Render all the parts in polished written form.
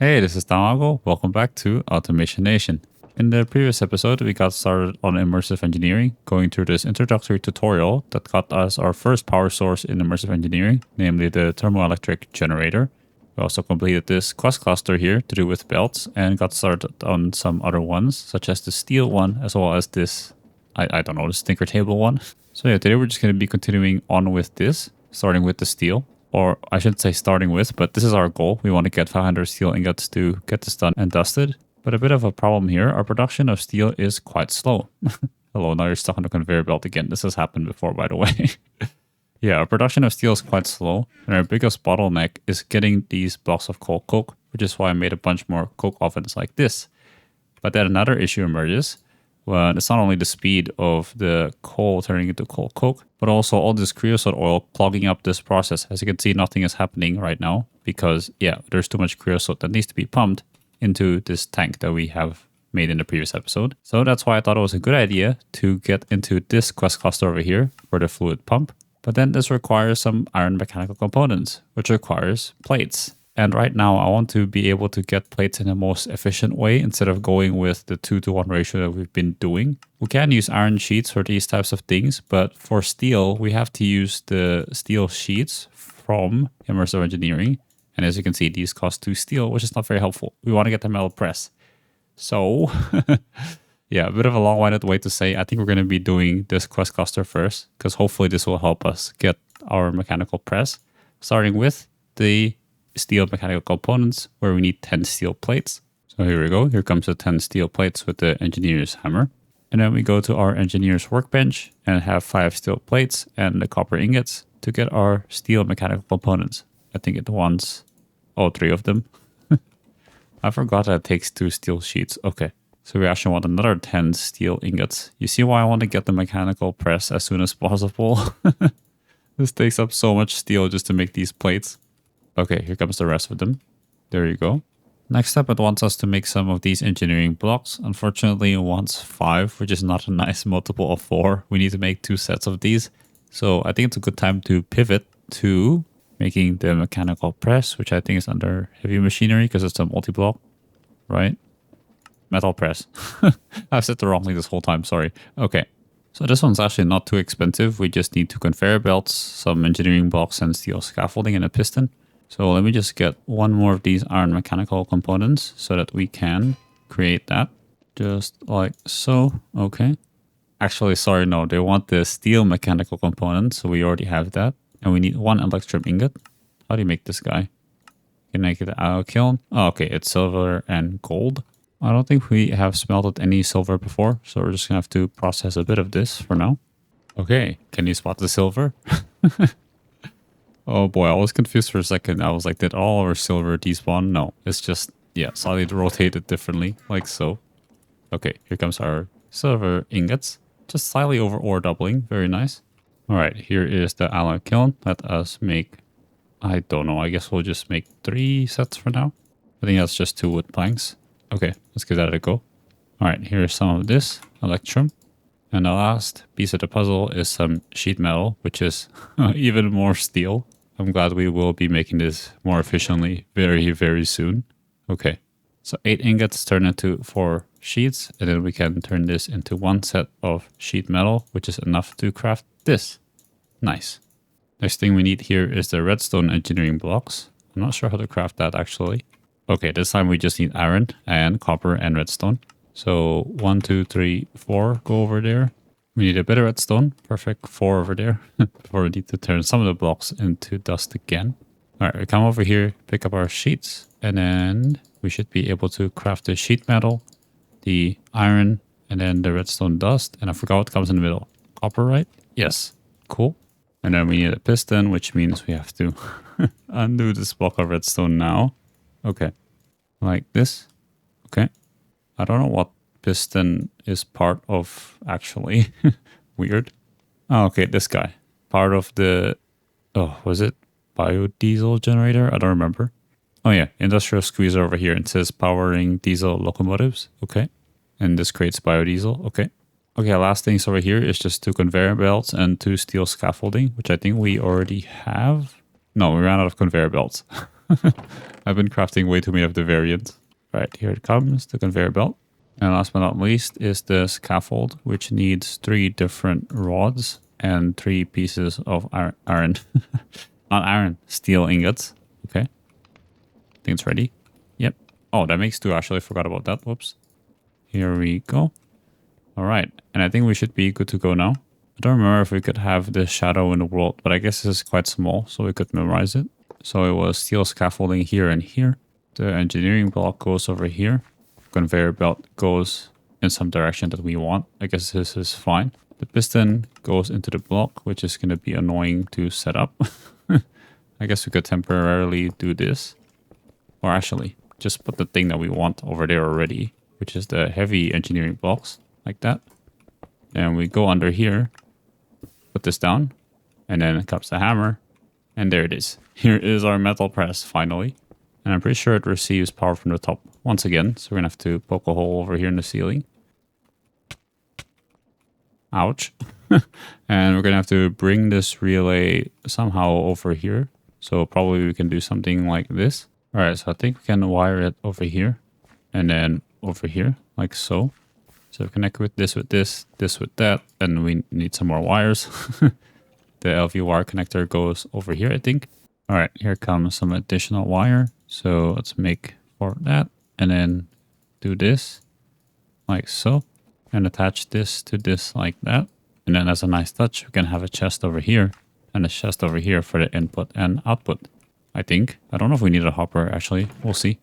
Hey, this is Tamago. Welcome back to Automation Nation. In the previous episode, we got started on Immersive Engineering, going through this introductory tutorial that got us our first power source in Immersive Engineering, namely the thermoelectric generator. We also completed this quest cluster here to do with belts and got started on some other ones, such as the steel one, as well as this, I don't know, the stinker table one. So yeah, today we're just going to be continuing on with this, starting with the steel. Or I shouldn't say starting with, but this is our goal. We want to get 500 steel ingots to get this done and dusted. But a bit of a problem here, our production of steel is quite slow. Hello, now you're stuck on the conveyor belt again. This has happened before, by the way. Yeah, our production of steel is quite slow, and our biggest bottleneck is getting these blocks of coal coke, which is why I made a bunch more coke ovens like this. But then another issue emerges. Well, it's not only the speed of the coal turning into coal coke, but also all this creosote oil clogging up this process. As you can see, nothing is happening right now because, yeah, there's too much creosote that needs to be pumped into this tank that we have made in the previous episode. So that's why I thought it was a good idea to get into this quest cluster over here for the fluid pump. But then this requires some iron mechanical components, which requires plates. And right now I want to be able to get plates in the most efficient way instead of going with the 2-to-1 ratio that we've been doing. We can use iron sheets for these types of things, but for steel, we have to use the steel sheets from Immersive Engineering. And as you can see, these cost 2 steel, which is not very helpful. We want to get the metal press. So, yeah, a bit of a long-winded way to say, I think we're going to be doing this quest cluster first, because hopefully this will help us get our mechanical press, starting with the steel mechanical components where we need 10 steel plates. So here we go. Here comes the 10 steel plates with the engineer's hammer. And then we go to our engineer's workbench and have 5 steel plates and the copper ingots to get our steel mechanical components. I think it wants all 3 of them. I forgot that it takes 2 steel sheets. Okay. So we actually want another 10 steel ingots. You see why I want to get the mechanical press as soon as possible? This takes up so much steel just to make these plates. Okay, here comes the rest of them. There you go. Next up, it wants us to make some of these engineering blocks. Unfortunately, it wants 5, which is not a nice multiple of 4. We need to make 2 sets of these. So I think it's a good time to pivot to making the mechanical press, which I think is under heavy machinery because it's a multi-block, right? Metal press. I've said the wrong thing this whole time, sorry. Okay. So this one's actually not too expensive. We just need 2 conveyor belts, some engineering blocks, and steel scaffolding and a piston. So let me just get one more of these iron mechanical components so that we can create that. Just like so. Okay. Actually, sorry, no. They want the steel mechanical components, so we already have that. And we need 1 electrum ingot. How do you make this guy? Can I get it out of kiln? Oh, okay. It's silver and gold. I don't think we have smelted any silver before, so we're just going to have to process a bit of this for now. Okay. Can you spot the silver? Oh boy, I was confused for a second. I was like, did all our silver despawn? No, it's just, yeah, slightly rotated differently, like so. Okay, here comes our silver ingots. Just slightly over ore doubling. Very nice. All right, here is the alloy kiln. Let us make, I don't know, I guess we'll just make 3 sets for now. I think that's just 2 wood planks. Okay, let's give that a go. All right, here's some of this electrum. And the last piece of the puzzle is some sheet metal, which is even more steel. I'm glad we will be making this more efficiently very, very soon. Okay, so 8 ingots turn into 4 sheets, and then we can turn this into 1 set of sheet metal, which is enough to craft this. Nice. Next thing we need here is the redstone engineering blocks. I'm not sure how to craft that actually. Okay, this time we just need iron and copper and redstone. So 1, 2, 3, 4 go over there. We need a bit of redstone. Perfect. 4 over there. Before we need to turn some of the blocks into dust again. All right, we come over here, pick up our sheets, and then we should be able to craft the sheet metal, the iron, and then the redstone dust. And I forgot what comes in the middle. Copper, right? Yes. Cool. And then we need a piston, which means we have to undo this block of redstone now. Okay. Like this. Okay. I don't know what piston is part of actually. Weird. Oh, okay, this guy. Part of the, oh, was it biodiesel generator? I don't remember. Oh yeah, industrial squeezer over here. It says powering diesel locomotives. Okay. And this creates biodiesel. Okay. Okay, last things over here is just 2 conveyor belts and 2 steel scaffolding, which I think we already have. No, we ran out of conveyor belts. I've been crafting way too many of the variants. Right, here it comes, the conveyor belt. And last but not least is the scaffold, which needs 3 different rods and 3 pieces of iron. Not iron, steel ingots. Okay. I think it's ready. Yep. Oh, that makes 2 actually. I forgot about that. Whoops. Here we go. All right. And I think we should be good to go now. I don't remember if we could have the shadow in the world, but I guess this is quite small, so we could memorize it. So it was steel scaffolding here and here. The engineering block goes over here. Conveyor belt goes in some direction that we want. I guess this is fine. The piston goes into the block, which is going to be annoying to set up. I guess we could temporarily do this. Or actually, just put the thing that we want over there already, which is the heavy engineering blocks, like that. And we go under here, put this down, and then comes the hammer. And there it is. Here is our metal press, finally. And I'm pretty sure it receives power from the top once again. So we're going to have to poke a hole over here in the ceiling. Ouch. And we're going to have to bring this relay somehow over here. So probably we can do something like this. All right, so I think we can wire it over here. And then over here, like so. So connect with this with this with that. And we need some more wires. The LV wire connector goes over here, I think. All right, here comes some additional wire. So let's make for that. And then do this like so. And attach this to this like that. And then as a nice touch, we can have a chest over here. And a chest over here for the input and output, I think. I don't know if we need a hopper, actually. We'll see.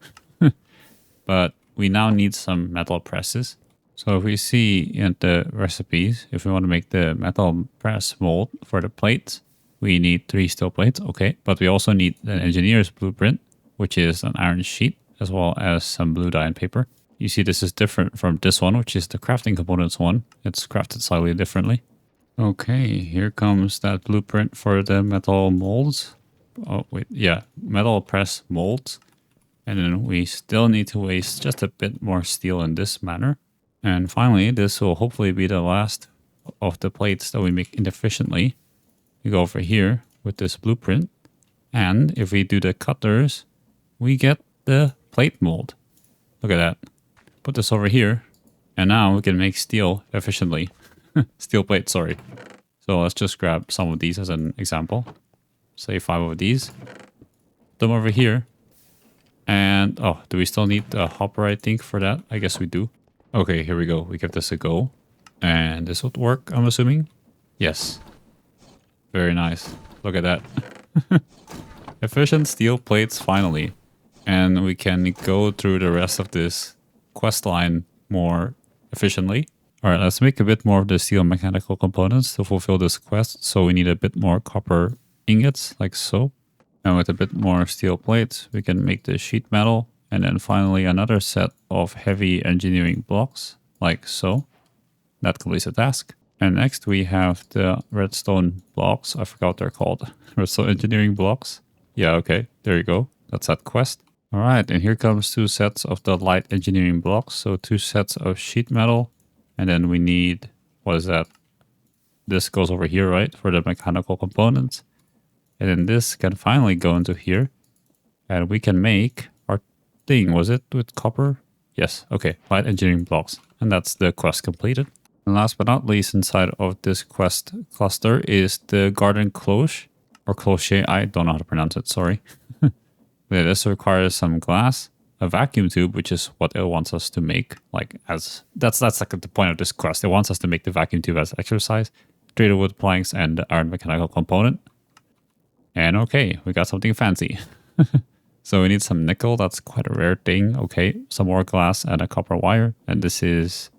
But we now need some metal presses. So if we see in the recipes, if we want to make the metal press mold for the plates, we need 3 steel plates. Okay. But we also need an engineer's blueprint, which is an iron sheet, as well as some blue dye and paper. You see this is different from this one, which is the crafting components one. It's crafted slightly differently. Okay, here comes that blueprint for the metal molds. Oh, wait, yeah, metal press molds. And then we still need to waste just a bit more steel in this manner. And finally, this will hopefully be the last of the plates that we make inefficiently. We go over here with this blueprint. And if we do the cutters, we get the plate mold. Look at that. Put this over here. And now we can make steel efficiently. Steel plate, sorry. So let's just grab some of these as an example. Say 5 of these. Put them over here. And, oh, do we still need the hopper, I think, for that? I guess we do. Okay, here we go. We give this a go. And this would work, I'm assuming. Yes. Very nice. Look at that. Efficient steel plates, finally. And we can go through the rest of this quest line more efficiently. All right, let's make a bit more of the steel mechanical components to fulfill this quest. So we need a bit more copper ingots, like so. And with a bit more steel plates, we can make the sheet metal. And then finally another set of heavy engineering blocks, like so. That completes the task. And next we have the redstone blocks. I forgot what they're called. Redstone engineering blocks. Yeah, okay, there you go. That's that quest. All right, and here comes 2 sets of the light engineering blocks. So 2 sets of sheet metal. And then we need, what is that? This goes over here, right? For the mechanical components. And then this can finally go into here. And we can make our thing. Was it with copper? Yes. Okay. Light engineering blocks. And that's the quest completed. And last but not least, inside of this quest cluster is the Garden Cloche. Or Cloche. I don't know how to pronounce it. Sorry. Yeah, this requires some glass. A vacuum tube, which is what it wants us to make, like as that's like the point of this quest. It wants us to make the vacuum tube as exercise, treated wood planks, and the iron mechanical component. And okay, we got something fancy. So we need some nickel. That's quite a rare thing. Okay, some more glass and a copper wire. And this is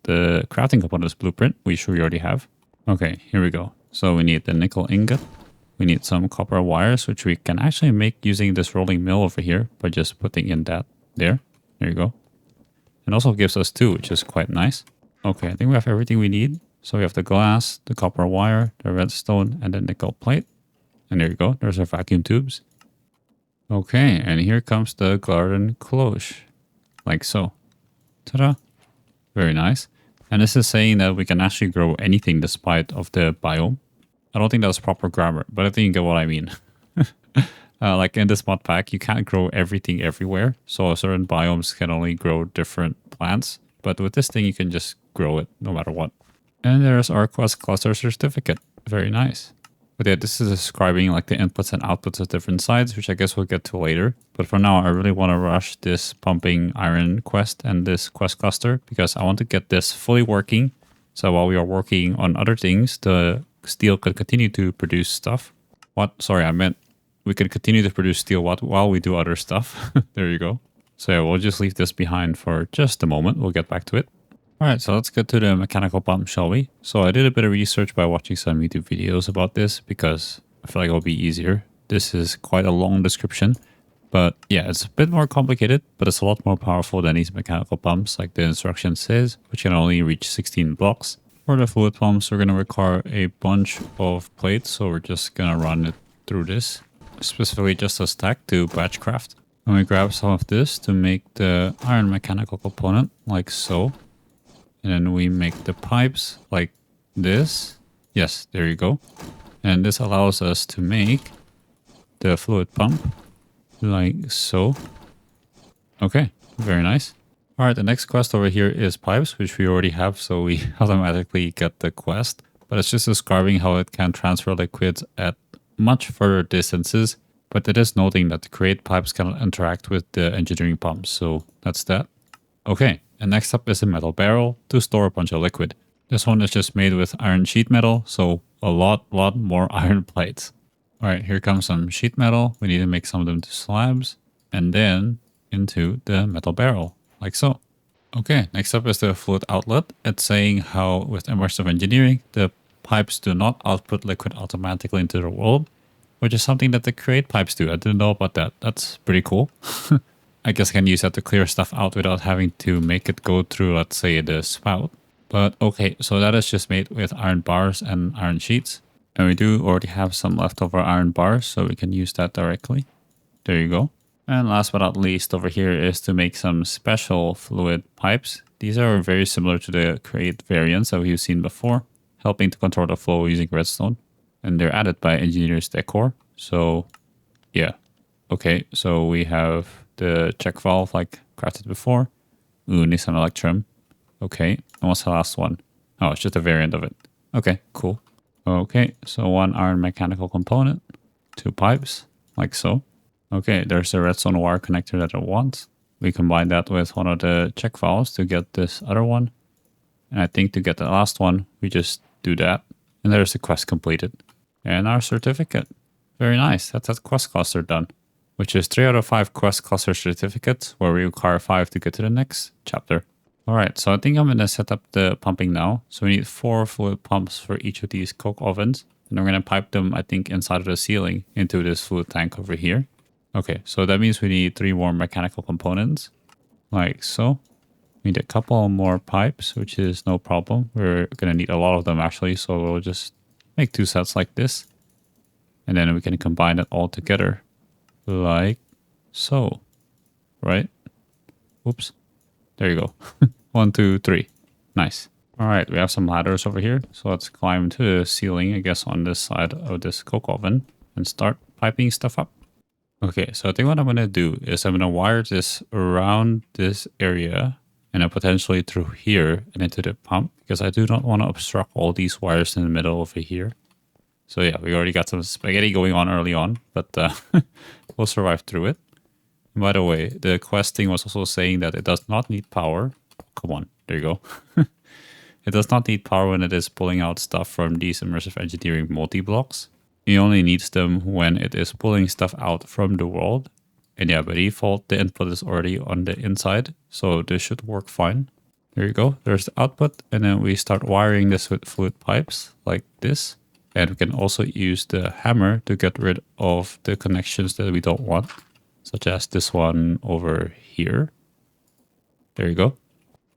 the crafting components blueprint, which we already have. Okay, here we go. So we need the nickel ingot. We need some copper wires, which we can actually make using this rolling mill over here by just putting in that there. There you go. It also gives us 2, which is quite nice. Okay, I think we have everything we need. So we have the glass, the copper wire, the redstone, and the nickel plate. And there you go. There's our vacuum tubes. Okay, and here comes the Garden Cloche. Like so. Ta-da! Very nice. And this is saying that we can actually grow anything despite of the biome. I don't think that's proper grammar, but I think you get what I mean. Like in this mod pack, you can't grow everything everywhere. So certain biomes can only grow different plants. But with this thing, you can just grow it no matter what. And there's our quest cluster certificate. Very nice. But yeah, this is describing like the inputs and outputs of different sides, which I guess we'll get to later. But for now, I really want to rush this pumping iron quest and this quest cluster because I want to get this fully working. So while we are working on other things, the steel can continue to produce stuff. What? Sorry, I meant we can continue to produce steel while we do other stuff. There you go. So yeah, we'll just leave this behind for just a moment. We'll get back to it. All right, so let's get to the mechanical pump, shall we? So I did a bit of research by watching some YouTube videos about this because I feel like it'll be easier. This is quite a long description, but yeah, it's a bit more complicated, but it's a lot more powerful than these mechanical pumps, like the instruction says, which can only reach 16 blocks. For the fluid pumps, we're going to require a bunch of plates, so we're just going to run it through this, specifically just a stack to batchcraft. And we grab some of this to make the iron mechanical component, like so. And then we make the pipes like this. Yes, there you go. And this allows us to make the fluid pump like so. Okay, very nice. All right, the next quest over here is pipes, which we already have, so we automatically get the quest. But it's just describing how it can transfer liquids at much further distances. But it is noting that the create pipes cannot interact with the engineering pumps, so that's that. Okay. And next up is a metal barrel to store a bunch of liquid. This one is just made with iron sheet metal, so a lot more iron plates. All right, here comes some sheet metal. We need to make some of them to slabs and then into the metal barrel, like so. Okay, next up is the fluid outlet. It's saying how with immersive engineering, the pipes do not output liquid automatically into the world, which is something that the create pipes do. I didn't know about that. That's pretty cool. I guess I can use that to clear stuff out without having to make it go through, let's say, the spout. But okay, so that is just made with iron bars and iron sheets. And we do already have some leftover iron bars, so we can use that directly. There you go. And last but not least over here is to make some special fluid pipes. These are very similar to the create variants that we've seen before, helping to control the flow using redstone. And they're added by Engineer's Decor. So yeah. Okay, so we have the check valve like crafted before. Ooh, needs an electrum. Okay, and what's the last one? Oh, it's just a variant of it. Okay, cool. Okay, so one iron mechanical component, two pipes, like so. Okay, there's a redstone wire connector that I want. We combine that with one of the check valves to get this other one. And I think to get the last one, we just do that. And there's the quest completed. And our certificate. Very nice, that's that quest cluster done. Which is 3 out of 5 quest cluster certificates, where we require 5 to get to the next chapter. Alright, so I think I'm going to set up the pumping now. So we need 4 fluid pumps for each of these coke ovens. And we're going to pipe them, I think, inside of the ceiling into this fluid tank over here. Okay, so that means we need 3 more mechanical components, like so. We need a couple more pipes, which is no problem. We're going to need a lot of them actually, so we'll just make 2 sets like this. And then we can combine it all together. Like so, right? Oops. There you go. 1, 2, 3. Nice. All right, we have some ladders over here. So let's climb to the ceiling, I guess, on this side of this coke oven and start piping stuff up. Okay, so I think what I'm going to do is I'm going to wire this around this area and then potentially through here and into the pump because I do not want to obstruct all these wires in the middle over here. So yeah, we already got some spaghetti going on early on, but we'll survive through it. And by the way, the quest thing was also saying that it does not need power. Come on, there you go. It does not need power when it is pulling out stuff from these immersive engineering multi-blocks. It only needs them when it is pulling stuff out from the world. And yeah, by default, the input is already on the inside, so this should work fine. There you go, there's the output, and then we start wiring this with fluid pipes like this. And we can also use the hammer to get rid of the connections that we don't want, such as this one over here. There you go.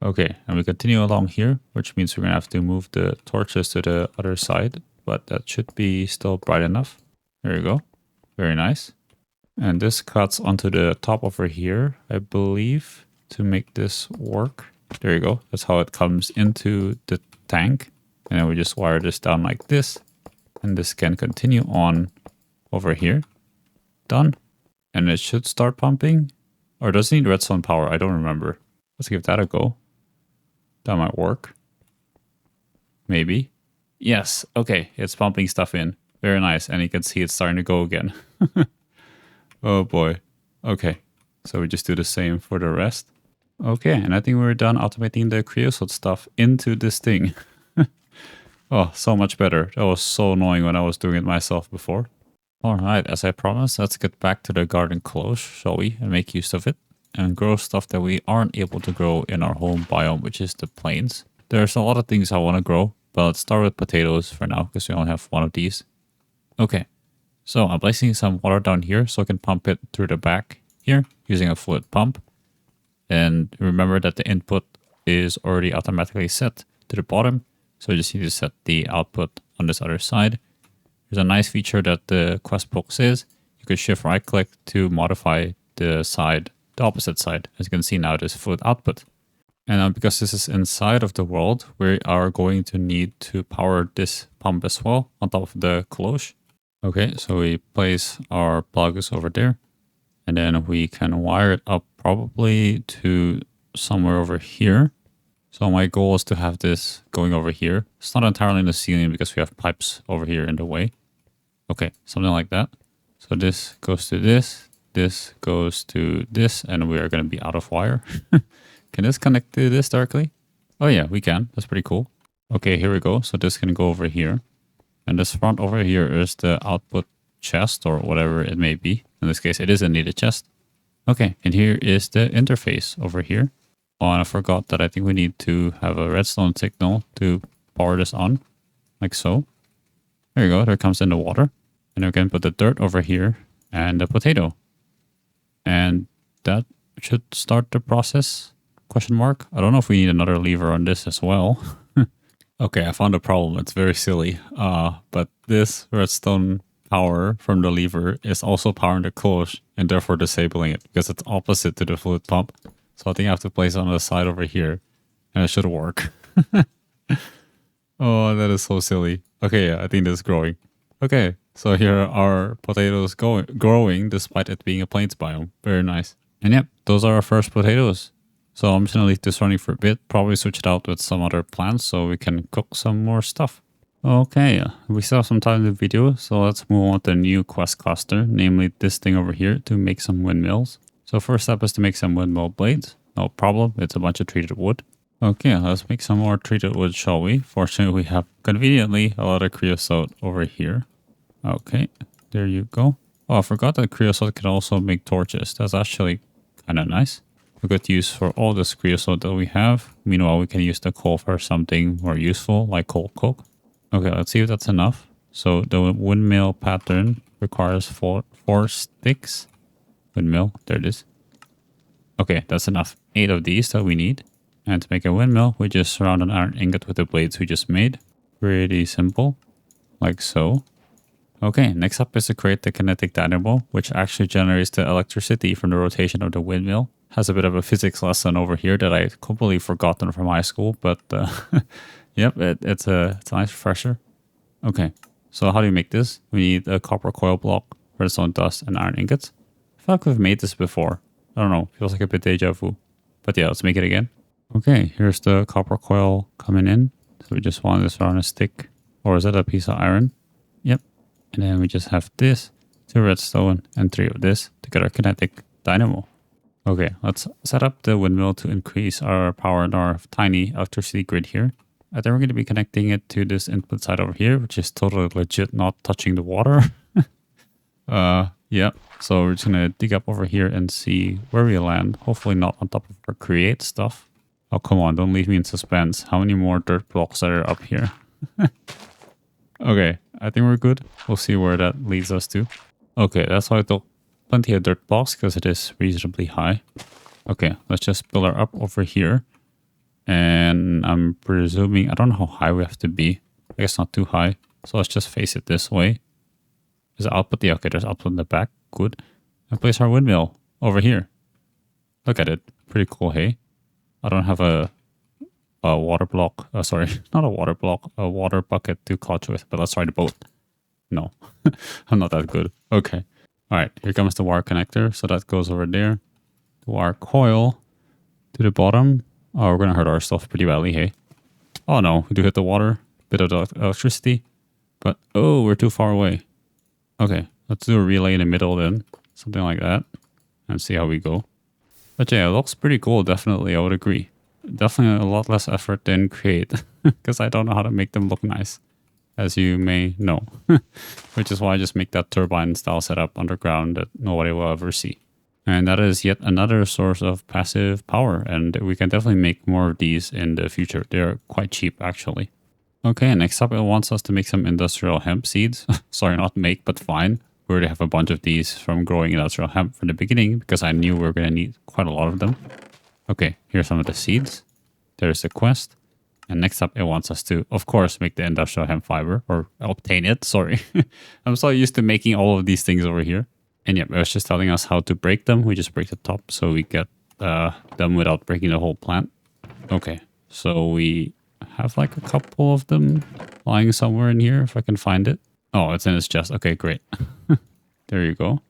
Okay, and we continue along here, which means we're going to have to move the torches to the other side, but that should be still bright enough. There you go. Very nice. And this cuts onto the top over here, I believe, to make this work. There you go. That's how it comes into the tank. And then we just wire this down like this. And this can continue on over here. done. And it should start pumping. Or does it need redstone power? I don't remember. Let's give that a go. That might work. Maybe. Yes. Okay. It's pumping stuff in. Very nice. And you can see it's starting to go again. Oh boy. Okay. So we just do the same for the rest. Okay. And I think we're done automating the creosote stuff into this thing. Oh, so much better. That was so annoying when I was doing it myself before. Alright, as I promised, let's get back to the Garden Cloche, shall we? And make use of it. And grow stuff that we aren't able to grow in our home biome, which is the plains. There's a lot of things I want to grow, but let's start with potatoes for now, because we only have one of these. Okay, so I'm placing some water down here so I can pump it through the back here using a fluid pump. And remember that the input is already automatically set to the bottom. So you just need to set the output on this other side. There's a nice feature that the quest book says. You could shift right click to modify the side, the opposite side. As you can see now, there's fluid output. And because this is inside of the world, we are going to need to power this pump as well on top of the cloche. Okay, so we place our plugs over there. And then we can wire it up probably to somewhere over here. So my goal is to have this going over here. It's not entirely in the ceiling because we have pipes over here in the way. Okay, something like that. So this goes to this goes to this, and we are going to be out of wire. Can this connect to this directly? Oh yeah, we can. That's pretty cool. Okay, here we go. So this can go over here. And this front over here is the output chest or whatever it may be. In this case, it is indeed a chest. Okay, and here is the interface over here. Oh, and I forgot that I think we need to have a redstone signal to power this on, like so. There you go, there comes in the water. And we can put the dirt over here and the potato. And that should start the process, question mark. I don't know if we need another lever on this as well. Okay, I found a problem, it's very silly. But this redstone power from the lever is also powering the cloche and therefore disabling it because it's opposite to the fluid pump. So I think I have to place it on the side over here and it should work. Oh, that is so silly. Okay, yeah, I think this is growing. Okay, so here are potatoes growing despite it being a plains biome. Very nice. And yep, those are our first potatoes. So I'm just going to leave this running for a bit, probably switch it out with some other plants so we can cook some more stuff. Okay, we still have some time in the video, so let's move on to a new quest cluster, namely this thing over here to make some windmills. So first step is to make some windmill blades. No problem, it's a bunch of treated wood. Okay, let's make some more treated wood, shall we? Fortunately, we have conveniently a lot of creosote over here. Okay, there you go. Oh, I forgot that creosote can also make torches. That's actually kind of nice. A good use for all this creosote that we have. Meanwhile, we can use the coal for something more useful, like coal coke. Okay, let's see if that's enough. So the windmill pattern requires four sticks. Windmill, there it is. Okay, that's enough. 8 of these that we need. And to make a windmill, we just surround an iron ingot with the blades we just made. Pretty simple, like so. Okay, next up is to create the kinetic dynamo, which actually generates the electricity from the rotation of the windmill. Has a bit of a physics lesson over here that I completely forgotten from high school, but yep, it's a nice refresher. Okay, so how do you make this? We need a copper coil block, redstone dust, and iron ingots. I feel like we've made this before. I don't know, feels like a bit deja vu. But yeah, let's make it again. Okay, here's the copper coil coming in. So we just want this around a stick. Or is that a piece of iron? Yep. And then we just have this, 2 redstone, and 3 of this to get our kinetic dynamo. Okay, let's set up the windmill to increase our power in our tiny electricity grid here. I think we're going to be connecting it to this input side over here, which is totally legit not touching the water. Yeah, so we're just going to dig up over here and see where we land. Hopefully not on top of our create stuff. Oh, come on, don't leave me in suspense. How many more dirt blocks are up here? Okay, I think we're good. We'll see where that leads us to. Okay, that's why I took plenty of dirt blocks because it is reasonably high. Okay, let's just build her up over here. And I'm presuming, I don't know how high we have to be. I guess not too high. So let's just face it this way. Is the output? Yeah, okay, there's output in the back. Good. And place our windmill over here. Look at it. Pretty cool, hey? I don't have a water block. Sorry, not a water block. A water bucket to clutch with. But let's try the boat. No, I'm not that good. Okay. All right, here comes the wire connector. So that goes over there. The wire coil to the bottom. Oh, we're going to hurt ourselves pretty badly, hey? Oh no, we do hit the water. Bit of the electricity. But, oh, we're too far away. Okay, let's do a relay in the middle then. Something like that. And see how we go. But yeah, it looks pretty cool, definitely, I would agree. Definitely a lot less effort than create. Because I don't know how to make them look nice. As you may know. Which is why I just make that turbine style setup underground that nobody will ever see. And that is yet another source of passive power. And we can definitely make more of these in the future. They're quite cheap, actually. Okay, next up it wants us to make some industrial hemp seeds. Sorry, not make, but fine. We already have a bunch of these from growing industrial hemp from the beginning because I knew we were going to need quite a lot of them. Okay, here's some of the seeds. There's the quest. And next up, it wants us to, of course, make the industrial hemp fiber, or obtain it, sorry. I'm so used to making all of these things over here. And yeah, it was just telling us how to break them. We just break the top so we get them without breaking the whole plant. Okay, so we have like a couple of them lying somewhere in here, if I can find it. Oh, it's in its chest. Okay, great. There you go.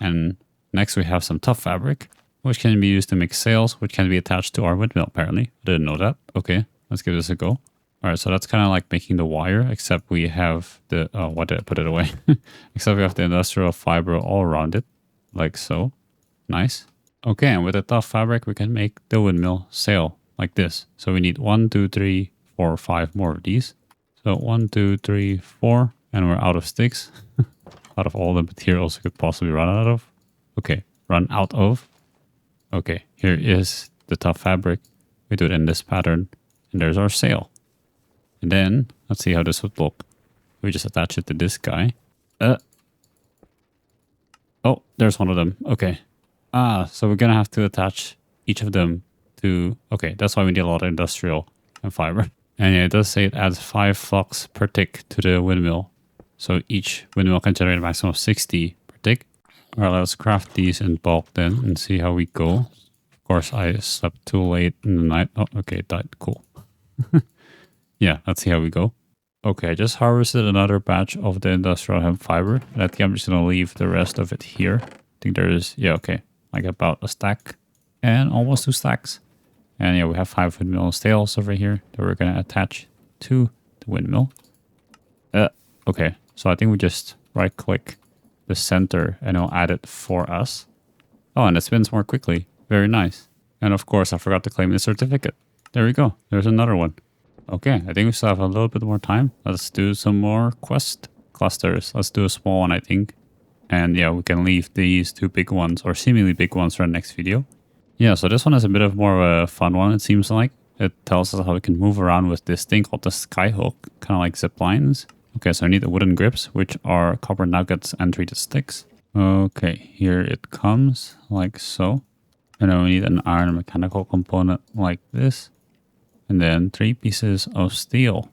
And next we have some tough fabric, which can be used to make sails, which can be attached to our windmill, apparently. I didn't know that. Okay, let's give this a go. All right, so that's kind of like making the wire, except we have the... Oh, why did I put it away? Except we have the industrial fiber all around it, like so. Nice. Okay, and with the tough fabric, we can make the windmill sail, like this. So we need 1, 2, 3, 4, 5 more of these. So 1, 2, 3, 4, and we're out of sticks. Out of all the materials we could possibly run out of. Okay, run out of. Okay, here is the tough fabric. We do it in this pattern, and there's our sail. And then, let's see how this would look. We just attach it to this guy. Oh, there's one of them. Okay. So we're gonna have to attach each of them to... Okay, that's why we need a lot of industrial and fiber. And yeah, it does say it adds 5 flux per tick to the windmill. So each windmill can generate a maximum of 60 per tick. Alright, let's craft these in bulk then and see how we go. Of course, I slept too late in the night. Oh, okay, it died. Cool. Yeah, let's see how we go. Okay, I just harvested another batch of the industrial hemp fiber. And I think I'm just going to leave the rest of it here. I think there is, yeah, okay, like about a stack and almost 2 stacks. And yeah, we have 5 windmill sails over here that we're going to attach to the windmill. Okay, so I think we just right click the center and it'll add it for us. Oh, and it spins more quickly. Very nice. And of course, I forgot to claim the certificate. There we go. There's another one. Okay, I think we still have a little bit more time. Let's do some more quest clusters. Let's do a small one, I think. And yeah, we can leave these 2 big ones, or seemingly big ones, for the next video. Yeah, so this one is a bit of more of a fun one, it seems like. It tells us how we can move around with this thing called the skyhook, kind of like ziplines. Okay, so I need the wooden grips, which are copper nuggets and treated sticks. Okay, here it comes, like so. And then we need an iron mechanical component like this. And then 3 pieces of steel.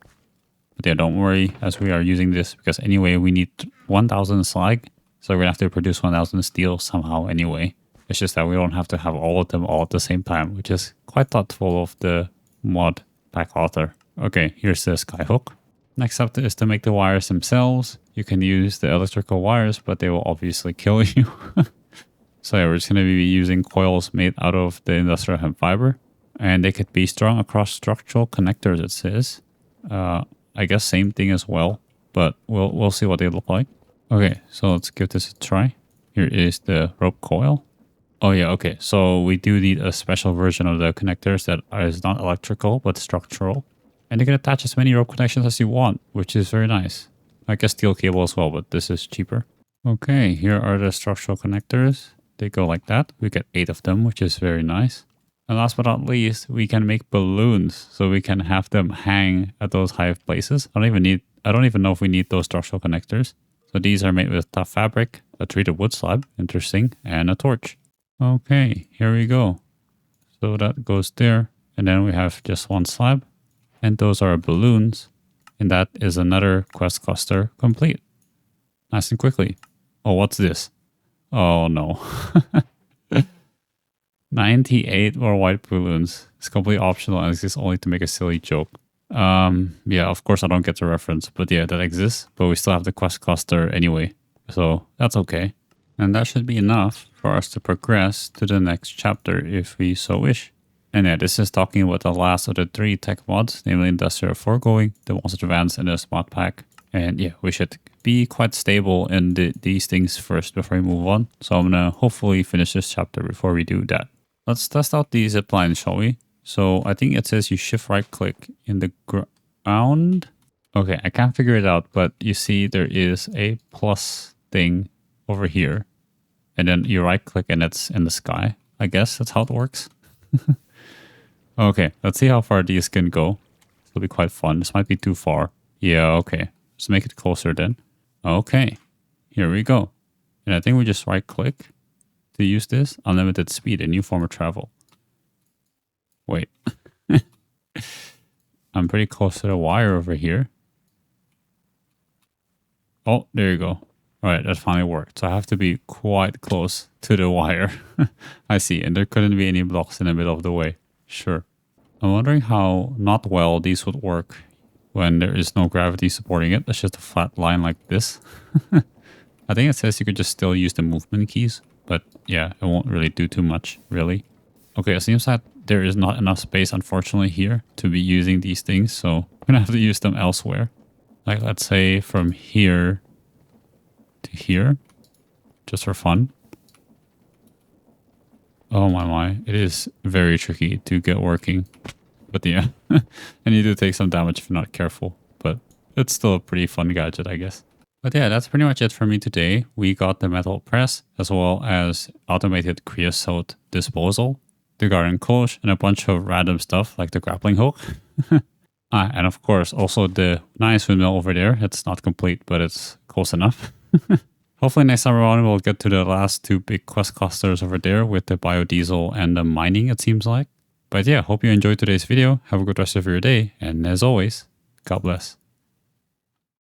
But yeah, don't worry as we are using this, because anyway we need 1000 slag. So we're going to have to produce 1000 steel somehow anyway. It's just that we don't have to have all of them all at the same time, which is quite thoughtful of the Modpack author. Okay, here's the skyhook. Next up is to make the wires themselves. You can use the electrical wires, but they will obviously kill you. So yeah, we're just going to be using coils made out of the industrial hemp fiber. And they could be strung across structural connectors, it says. I guess same thing as well, but we'll see what they look like. Okay, so let's give this a try. Here is the rope coil. Oh yeah, okay, so we do need a special version of the connectors that is not electrical, but structural. And you can attach as many rope connections as you want, which is very nice. I guess steel cable as well, but this is cheaper. Okay, here are the structural connectors. They go like that. We get 8 of them, which is very nice. And last but not least, we can make balloons, so we can have them hang at those high places. I don't even know if we need those structural connectors. So these are made with tough fabric, a treated wood slab, interesting, and a torch. Okay, here we go. So that goes there, and then we have just 1 slab, and those are balloons, and that is another quest cluster complete. Nice and quickly. Oh, what's this? Oh no. 98 more white balloons. It's completely optional and exists only to make a silly joke. Yeah, of course I don't get the reference, but yeah, that exists. But we still have the quest cluster anyway. so that's okay. And that should be enough for us to progress to the next chapter if we so wish. And yeah, this is talking about the last of the 3 tech mods, namely Industrial Foregoing, the most advanced in this Modpack. And yeah, we should be quite stable in these things first before we move on. So I'm going to hopefully finish this chapter before we do that. Let's test out the ziplines, shall we? So I think it says you shift right click in the ground. Okay, I can't figure it out, but you see there is a plus thing over here. And then you right click and it's in the sky. I guess that's how it works. Okay, let's see how far these can go. This will be quite fun. This might be too far. Yeah, okay. Let's make it closer then. Okay, here we go. And I think we just right click to use this. Unlimited speed, a new form of travel. Wait. I'm pretty close to the wire over here. Oh, there you go. All right, that finally worked. So I have to be quite close to the wire. I see, and there couldn't be any blocks in the middle of the way. Sure. I'm wondering how not well these would work when there is no gravity supporting it. That's just a flat line like this. I think it says you could just still use the movement keys, but yeah, it won't really do too much, really. Okay, it seems that there is not enough space, unfortunately, here to be using these things, so I'm gonna have to use them elsewhere. Like, let's say from here to here, just for fun. Oh my, it is very tricky to get working. But yeah, and you do take some damage if you're not careful, but it's still a pretty fun gadget, I guess. But yeah, that's pretty much it for me today. We got the metal press, as well as automated creosote disposal, the garden cloche, and a bunch of random stuff like the grappling hook. And of course, also the nice windmill over there. It's not complete, but it's close enough. Hopefully next time around we'll get to the last 2 big quest clusters over there with the biodiesel and the mining, it seems like. But yeah, hope you enjoyed today's video. Have a good rest of your day. And as always, God bless.